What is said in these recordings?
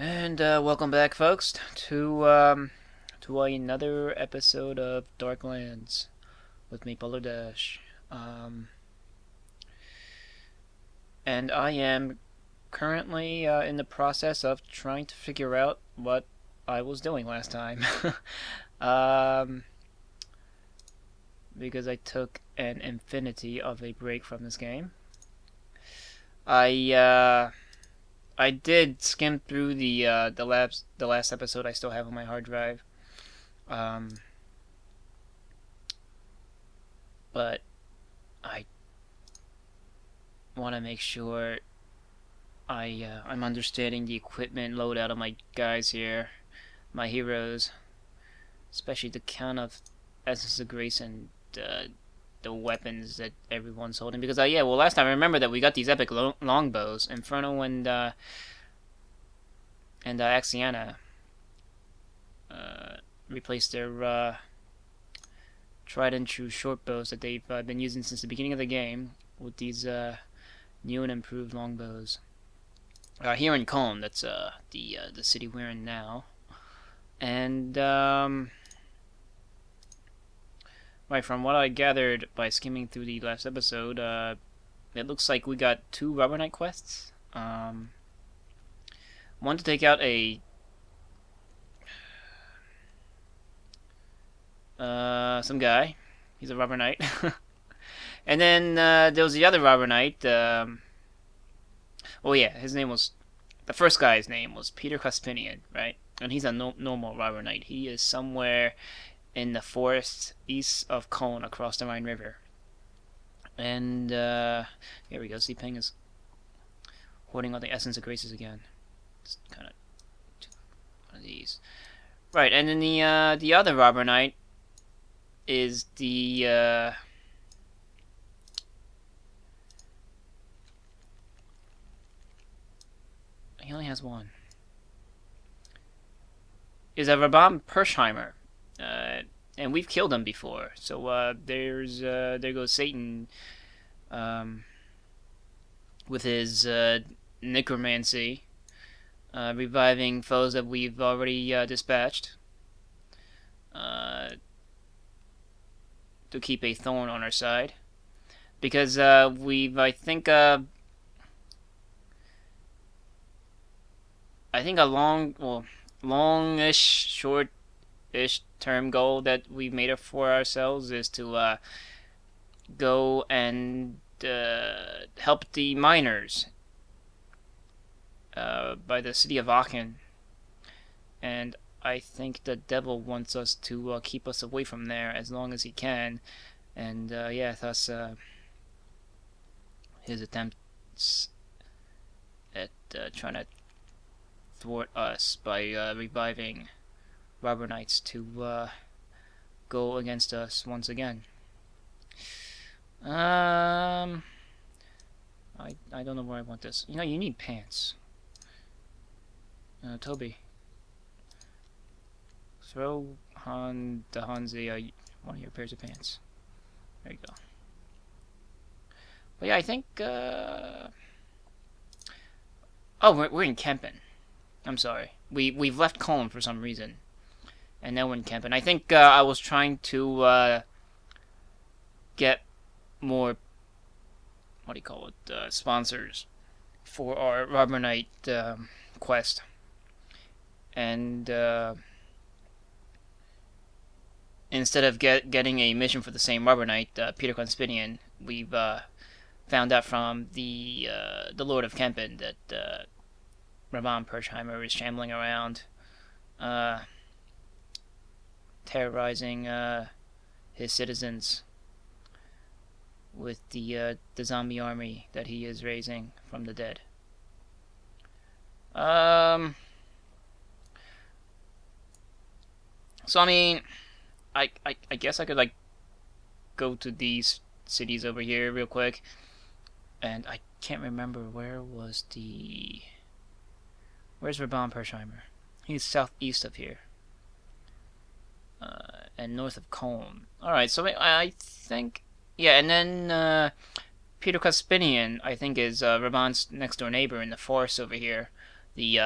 And welcome back, folks, to another episode of Darklands with me, PolarDash. Um, and I am currently in the process of trying to figure out what I was doing last time. um, because I took an infinity of a break from this game. I I did skim through the last episode I still have on my hard drive. Um, but I want to make sure I'm understanding the equipment loadout of my guys here, my heroes, especially the count of essence of grace and the weapons that everyone's holding. Because last time I remember that we got these epic longbows, Inferno and Axiana replaced their tried and true short bows that they've been using since the beginning of the game with these new and improved longbows. Here in Cologne, that's the city we're in now, and right, from what I gathered by skimming through the last episode, it looks like we got two Rubber Knight quests. One to take out a some guy. He's a Rubber Knight. And then there was the other Rubber Knight. His name was... The first guy's name was Peter Cuspinian, right? And he's a normal Rubber Knight. He is somewhere in the forest east of Cologne across the Rhine River. And here we go. See, Ping is hoarding all the Essence of Graces again. Just kind of one of these. Right, and then the other Rubber Knight is the he only has one. Is a Rabam Persheimer, and we've killed him before. So there goes Satan, with his necromancy, reviving foes that we've already dispatched. To keep a thorn on our side, because we've I think a longish, short-ish term goal that we've made it for ourselves is to go and help the miners by the city of Aachen, and I think the devil wants us to keep us away from there as long as he can, and thus his attempts at trying to thwart us by reviving Rubber Knights to go against us once again. I don't know where I want this. You know, you need pants. Toby. Throw on the Hanse one of your pairs of pants. There you go. But yeah, I think we're in Kempen. I'm sorry. We've left Cologne for some reason, and now we're in Kempen. I think I was trying to get more, what do you call it, sponsors for our Rubber Knight quest, and instead of getting a mission for the same Rubber Knight, Peter Conspinian, we've found out from the Lord of Kempen that Raban Persheimer is shambling around, terrorizing his citizens with the zombie army that he is raising from the dead. So I mean, I guess I could like go to these cities over here real quick, and I can't remember where's Raban Persheimer. He's southeast of here, and north of Cologne. All right, so I think and then Peter Cuspinian I think is Raban's next door neighbor in the forest over here, the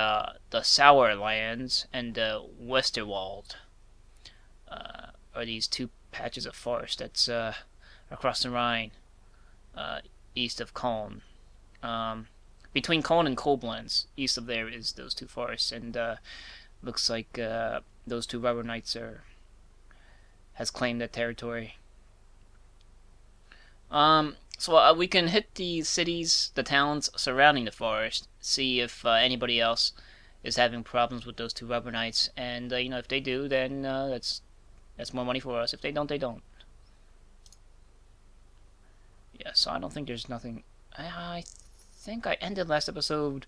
Sauerlands and the Westerwald are these two patches of forest that's across the Rhine, east of Cologne. Between Cologne and Koblenz, east of there is those two forests, and looks like those two rubber knights has claimed that territory. So we can hit the cities, the towns surrounding the forest, see if anybody else is having problems with those two rubber knights, and if they do, then that's more money for us. If they don't, they don't. Yeah, so I don't think there's nothing. I think I ended last episode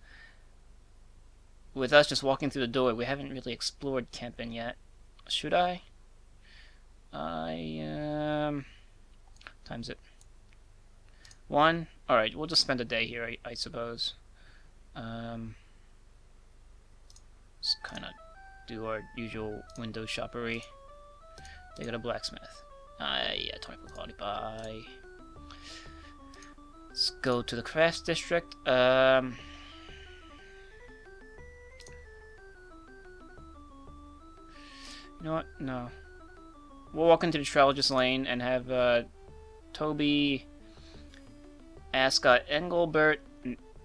with us just walking through the door. We haven't really explored Kempen yet. Should I? Times it. 1. Alright, we'll just spend a day here, I suppose. Just kind of do our usual window shoppery. They got a blacksmith. Yeah, 24 quality. Bye. Let's go to the crafts district. You know what? No. We'll walk into the Trologist Lane and have Toby ask Engelbert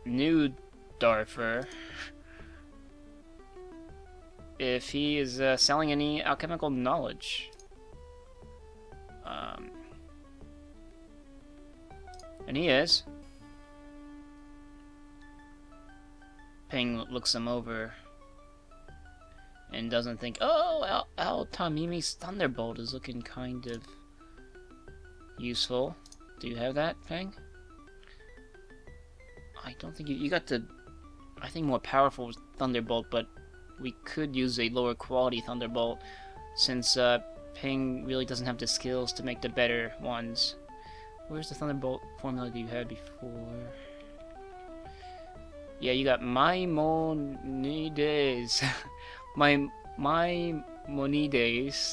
Neudarfer if he is selling any alchemical knowledge. And he is. Ping looks him over and doesn't think, oh, Al Tamimi's Thunderbolt is looking kind of useful. Do you have that, Ping? I don't think you got the, I think, more powerful Thunderbolt, but we could use a lower quality Thunderbolt since Ping really doesn't have the skills to make the better ones. Where's the Thunderbolt formula that you had before? Yeah, you got Maimonides. Maimonides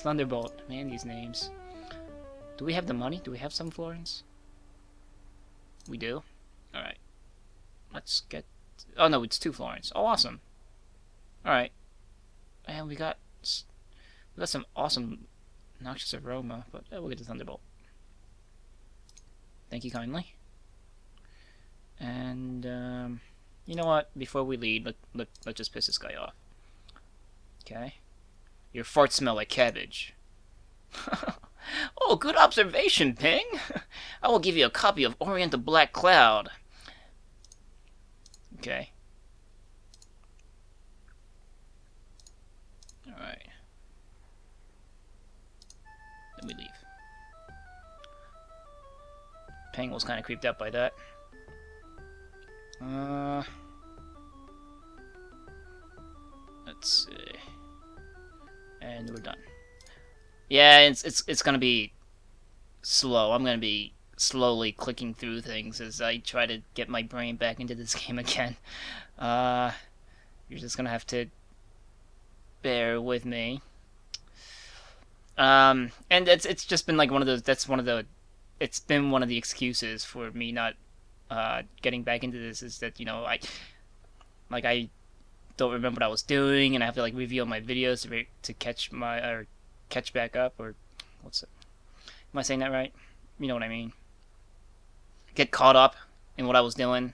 Thunderbolt. Man, these names. Do we have the money? Do we have some florins? We do? Alright. Let's get... Oh no, it's 2 florins. Oh, awesome. Alright. And we got some awesome noxious aroma, but we'll get the Thunderbolt. Thank you kindly. And, you know what? Before we leave, let's just piss this guy off. Okay? Your farts smell like cabbage. Oh, good observation, Ping! I will give you a copy of Oriental Black Cloud. Okay. Alright. Then we leave. Ping was kind of creeped out by that. Let's see. And we're done. Yeah, it's gonna be slow. I'm gonna be slowly clicking through things as I try to get my brain back into this game again. You're just gonna have to bear with me. And it's just been like one of those. It's been one of the excuses for me not getting back into this, is that I don't remember what I was doing, and I have to review all my videos to catch back up, or what's it? Am I saying that right? You know what I mean. Get caught up in what I was doing,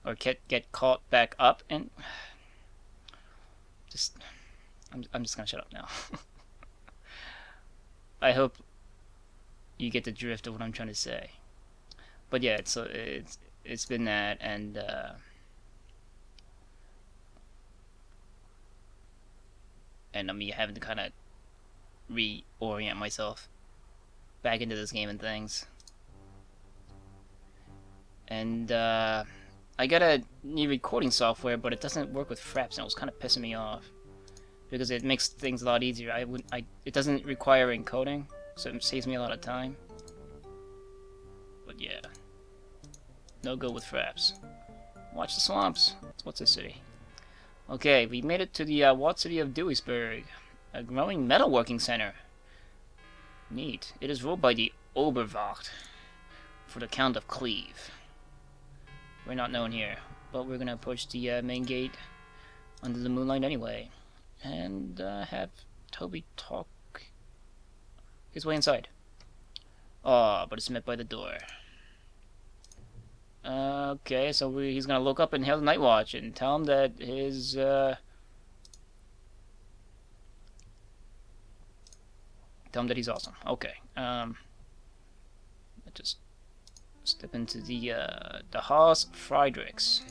or get caught back up, and I'm just gonna shut up now. I hope you get the drift of what I'm trying to say. But yeah, it's been that, and I'm having to kind of reorient myself back into this game and things. And I got a new recording software, but it doesn't work with Fraps, and it was kind of pissing me off because it makes things a lot easier. It doesn't require encoding, so it saves me a lot of time. But yeah, no good with Fraps. Watch the swamps. What's this city? Okay, we made it to the walled city of Duisburg, a growing metalworking center. Neat. It is ruled by the Oberwacht for the Count of Cleve. We're not known here, but we're gonna approach the main gate under the moonlight anyway. And have Toby talk his way inside. Oh, but it's met by the door. Okay, so he's gonna look up and hail the night watch and tell him that his tell him that he's awesome. Okay. Just step into the Haus Friedrichs.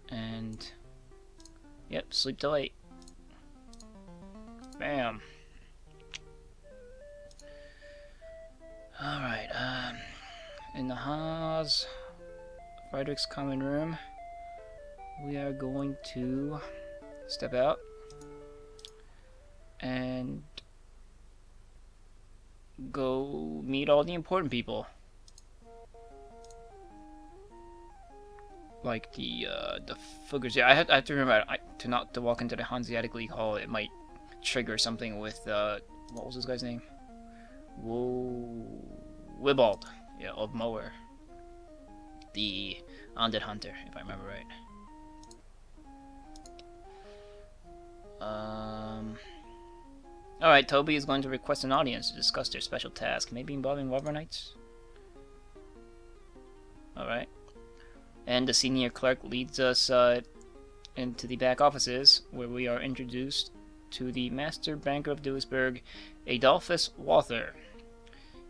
And yep, sleep till 8. Bam. Alright, in the Haus Friedrichs common room, we are going to step out and go meet all the important people. Like the Fuggers. Yeah, I have to remember to not to walk into the Hanseatic League Hall. It might trigger something with what was this guy's name? Wibbald. Yeah, of Mower. The undead hunter, if I remember right. Alright, Toby is going to request an audience to discuss their special task, maybe involving Robber Knights. Alright. And the senior clerk leads us into the back offices, where we are introduced to the master banker of Duisburg, Adolphus Walther.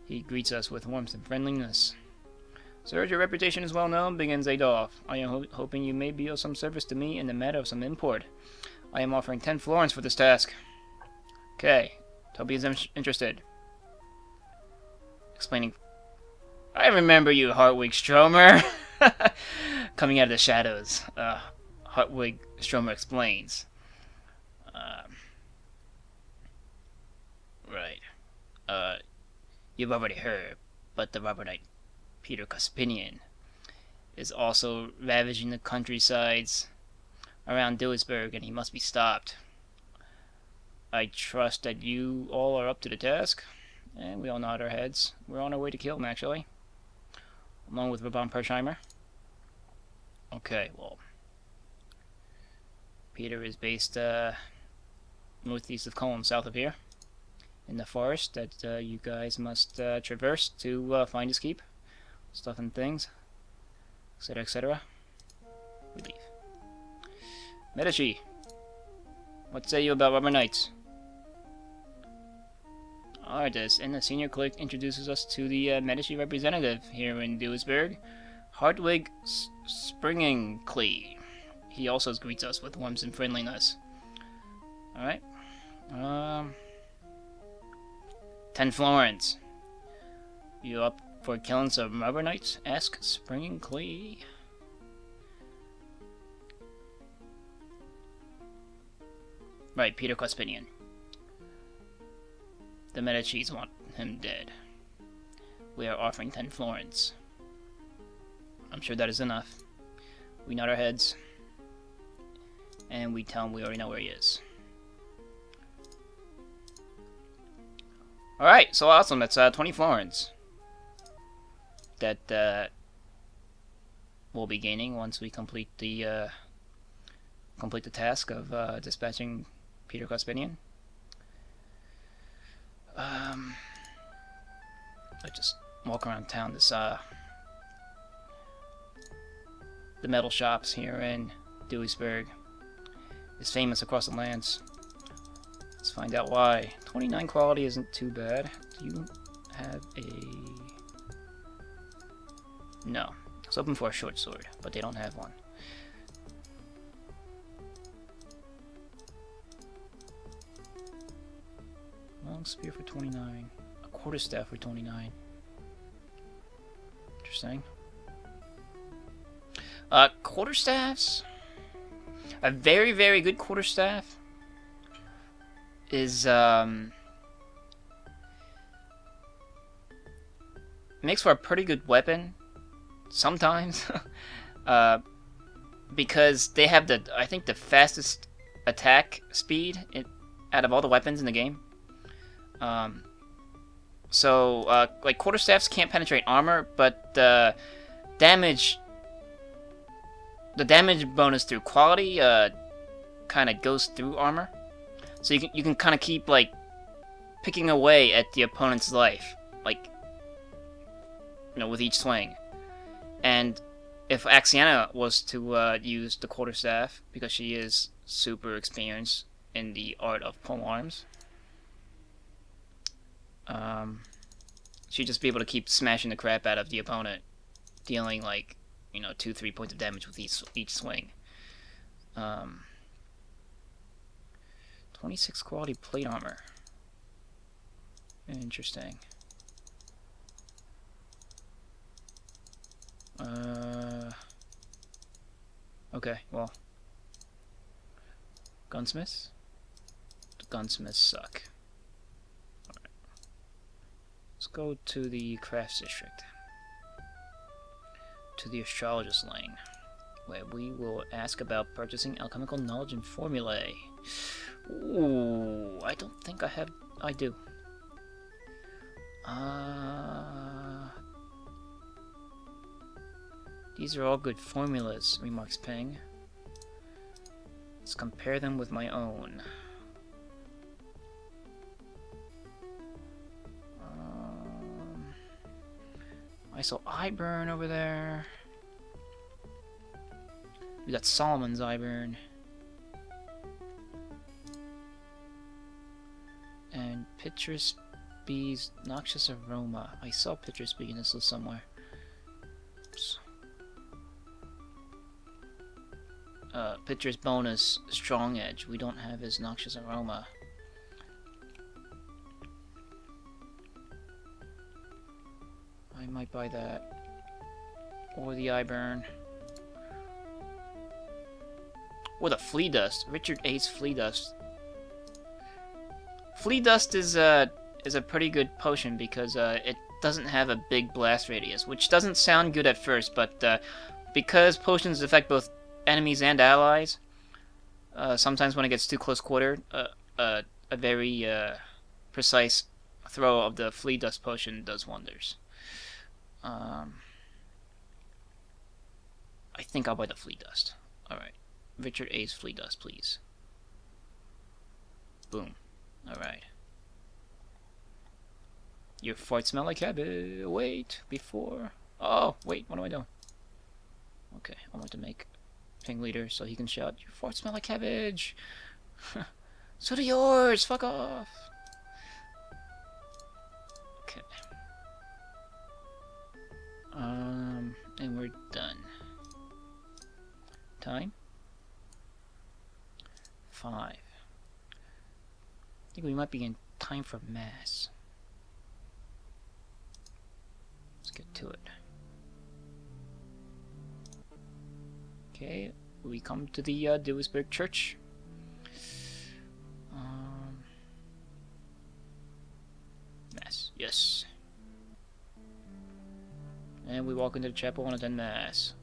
He greets us with warmth and friendliness. Sir, your reputation is well known, begins Adolf. I am hoping you may be of some service to me in the matter of some import. I am offering 10 florins for this task. Okay, Toby is interested. Explaining. I remember you, Hartwig Stromer. Coming out of the shadows, Hartwig Stromer explains. Right. You've already heard, but the Robber Knight Peter Cuspinian is also ravaging the countrysides around Duisburg, and he must be stopped. I trust that you all are up to the task, and we all nod our heads. We're on our way to kill him, actually, along with Rabban Persheimer. Okay, well, Peter is based northeast of Cologne, south of here, in the forest that you guys must traverse to find his keep, stuff and things, etc., etc. We leave. Medici, what say you about Robber Knights? Artis, and the senior clerk introduces us to the Medici representative here in Duisburg, Hartwig Springenklee. He also greets us with warmth and friendliness. Alright. 10 florins. You up for killing some Robber Knights? Ask Springenklee. Right, Peter Cuspinian. The Medicis want him dead. We are offering 10 florins. I'm sure that is enough. We nod our heads, and we tell him we already know where he is. Alright, so awesome. That's 20 florins. That we'll be gaining once we complete the task of dispatching Peter Cuspinian. I just walk around town. This the metal shops here in Duisburg is famous across the lands. Let's find out why. 29 quality isn't too bad. Do you have a... No. I was hoping for a short sword, but they don't have one. Long spear for 29. A quarterstaff for 29. Interesting. Quarterstaffs? A very, very good quarterstaff is, makes for a pretty good weapon sometimes. Because they have I think the fastest attack speed out of all the weapons in the game. Like quarterstaffs can't penetrate armor, but the damage bonus through quality kind of goes through armor. So you can kind of keep, like, picking away at the opponent's life, like, you know, with each swing. And if Axiana was to use the quarterstaff, because she is super experienced in the art of pole arms, she'd just be able to keep smashing the crap out of the opponent, dealing, like, you know, 2-3 points of damage with each swing. 26 quality plate armor. Interesting. Okay, well. Gunsmiths? The gunsmiths suck. Alright. Let's go to the crafts district. To the astrologist lane, where we will ask about purchasing alchemical knowledge and formulae. Ooh, I don't think I do. These are all good formulas, remarks Peng. Let's compare them with my own. I saw Eyeburn over there. We got Solomon's Eyeburn. And Citrus Bee's Noxious Aroma. I saw Citrus Bee in this list somewhere. Oops. Citrus Bonus Strong Edge. We don't have his Noxious Aroma. I might buy that. Or the Eyeburn. Or the Flea Dust. Richard A's Flea Dust. Flea Dust is a pretty good potion because it doesn't have a big blast radius, which doesn't sound good at first, but because potions affect both enemies and allies, sometimes when it gets too close quarter, a very precise throw of the Flea Dust potion does wonders. I think I'll buy the Flea Dust. Alright. Richard A's Flea Dust, please. Boom. Alright. Your farts smell like cabbage. Wait, before... Oh, wait, what am I doing? Okay, I want to make Ping Leader so he can shout, your farts smell like cabbage! So do yours! Fuck off! Okay. And we're done. Time? 5. I think we might be in time for mass. Let's get to it. Okay, we come to the Duisburg Church. Mass, yes. And we walk into the chapel and attend mass.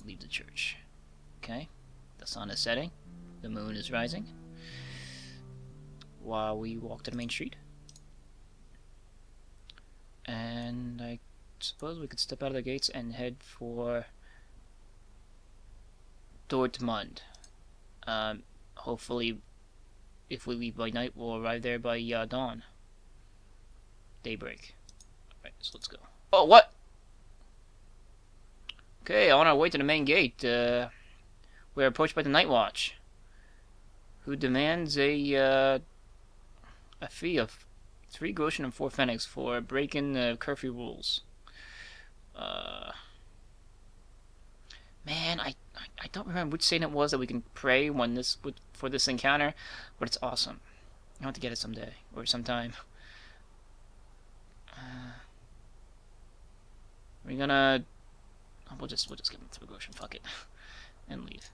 Leave the church. Okay, the sun is setting. The moon is rising. While we walk to the main street. And I suppose we could step out of the gates and head for Dortmund. Hopefully, if we leave by night, we'll arrive there by dawn. Daybreak. Alright, so let's go. Oh, what? Okay, on our way to the main gate, we're approached by the Night Watch, who demands a fee of 3 groschen and 4 pfennigs for breaking the curfew rules. Man, I don't remember which saint it was that we can pray when for this encounter, but it's awesome. I want to get it someday or sometime. We're gonna. Oh, we'll just give him 3 groschen. Fuck it, and leave.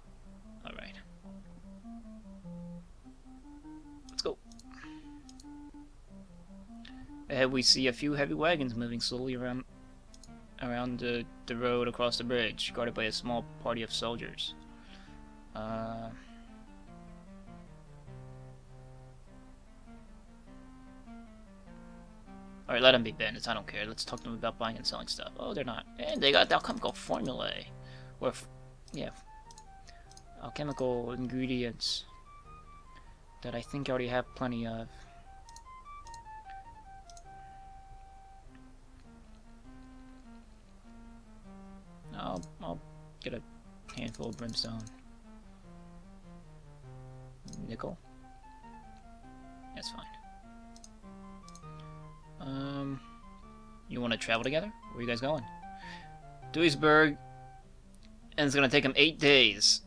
All right. Let's go. Ahead we see a few heavy wagons moving slowly around the road across the bridge, guarded by a small party of soldiers. Alright, let them be bandits, I don't care. Let's talk to them about buying and selling stuff. Oh, they're not. And they got alchemical formulae. Or, yeah. alchemical ingredients that I think I already have plenty of. I'll get a handful of brimstone. Nickel? That's fine. You want to travel together? Where are you guys going? Duisburg. And it's gonna take him 8 days.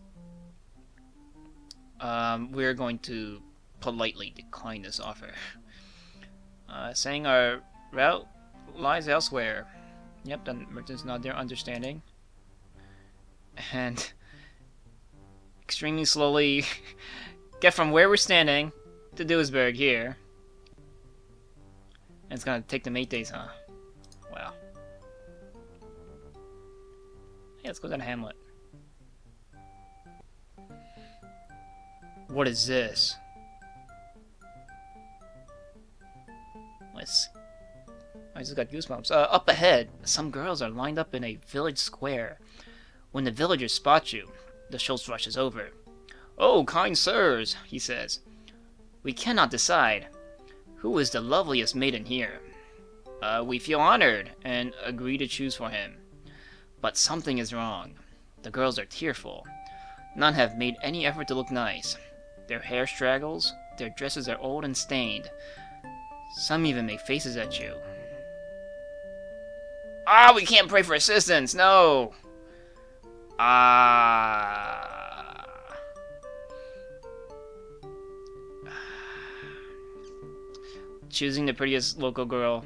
We're going to politely decline this offer. Saying our route lies elsewhere. Yep, the merchants nod their understanding. And extremely slowly get from where we're standing to Duisburg here. And it's gonna take them 8 days, huh? Wow. Yeah, let's go down to Hamlet. What is this? I just got goosebumps. Up ahead, some girls are lined up in a village square. When the villagers spot you, the Schultz rushes over. "Oh, kind sirs," he says. "We cannot decide. Who is the loveliest maiden here? We feel honored and agree to choose for him. But something is wrong. The girls are tearful. None have made any effort to look nice. Their hair straggles, their dresses are old and stained. Some even make faces at you." Ah, we can't pray for assistance, no! Choosing the prettiest local girl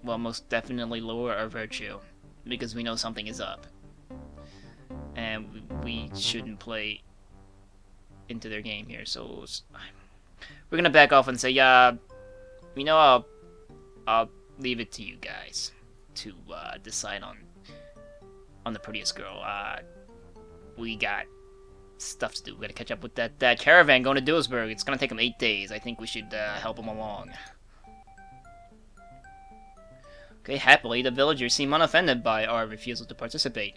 will most definitely lower our virtue, because we know something is up. And we shouldn't play into their game here, so we're gonna back off and say, yeah, you know, I'll leave it to you guys to decide on the prettiest girl. We got stuff to do. We gotta catch up with that caravan going to Duisburg. It's gonna take them 8 days. I think we should help them along. Okay, happily, the villagers seem unoffended by our refusal to participate.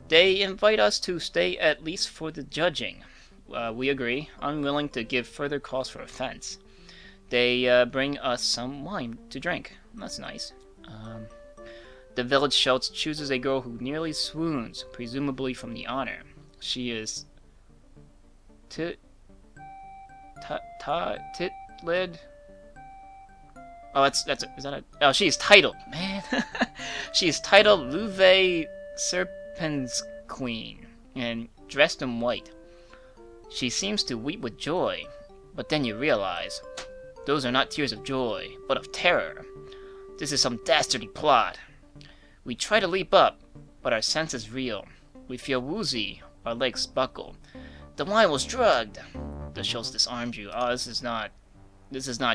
They invite us to stay at least for the judging. We agree, unwilling to give further cause for offense. They bring us some wine to drink. That's nice. The village Schultz chooses a girl who nearly swoons, presumably from the honor. She is Titlid. Oh, is that a? Oh, she's titled, man. She's titled Louve Serpens Queen and dressed in white. She seems to weep with joy, but then you realize those are not tears of joy, but of terror. This is some dastardly plot. We try to leap up, but our senses reel. We feel woozy, our legs buckle. The wine was drugged. The Schultz disarmed you. Oh, this is not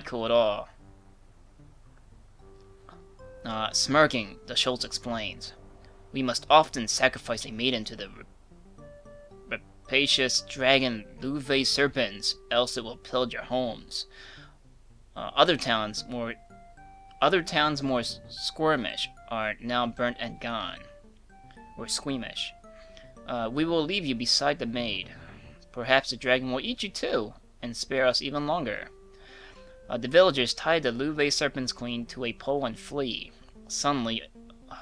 cool at all. Smirking, the Schultz explains. We must often sacrifice a maiden to the rapacious dragon Louve Serpens, else it will pillage your homes. Other towns more squirmish are now burnt and gone. Or squeamish. We will leave you beside the maid. Perhaps the dragon will eat you too, and spare us even longer. The villagers tie the Louve Serpent's Queen to a pole and flee. Suddenly,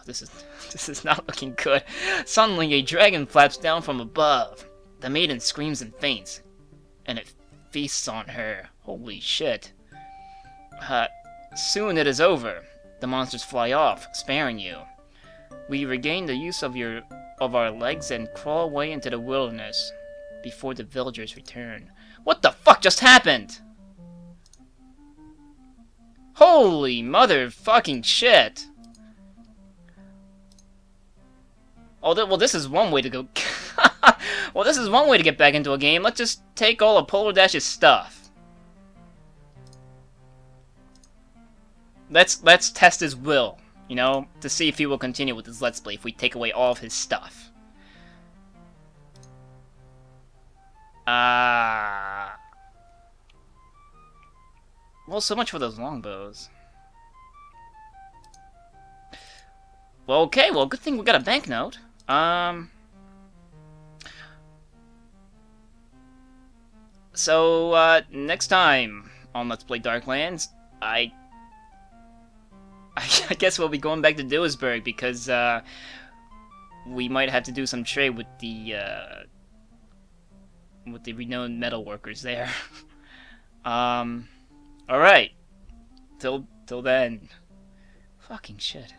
this is not looking good. Suddenly, a dragon flaps down from above. The maiden screams and faints, and it feasts on her. Holy shit! Soon it is over. The monsters fly off, sparing you. We regain the use of our legs and crawl away into the wilderness before the villagers return. What the fuck just happened? Holy motherfucking shit! Oh, well, this is one way to go. Well, this is one way to get back into a game. Let's just take all of PolarDash's stuff. Let's test his will, you know, to see if he will continue with his Let's Play if we take away all of his stuff. Well, so much for those longbows. Well, okay, well, good thing we got a banknote. So, next time on Let's Play Darklands, I guess we'll be going back to Duisburg because, we might have to do some trade with the renowned metal workers there. Alright. Till then. Fucking shit.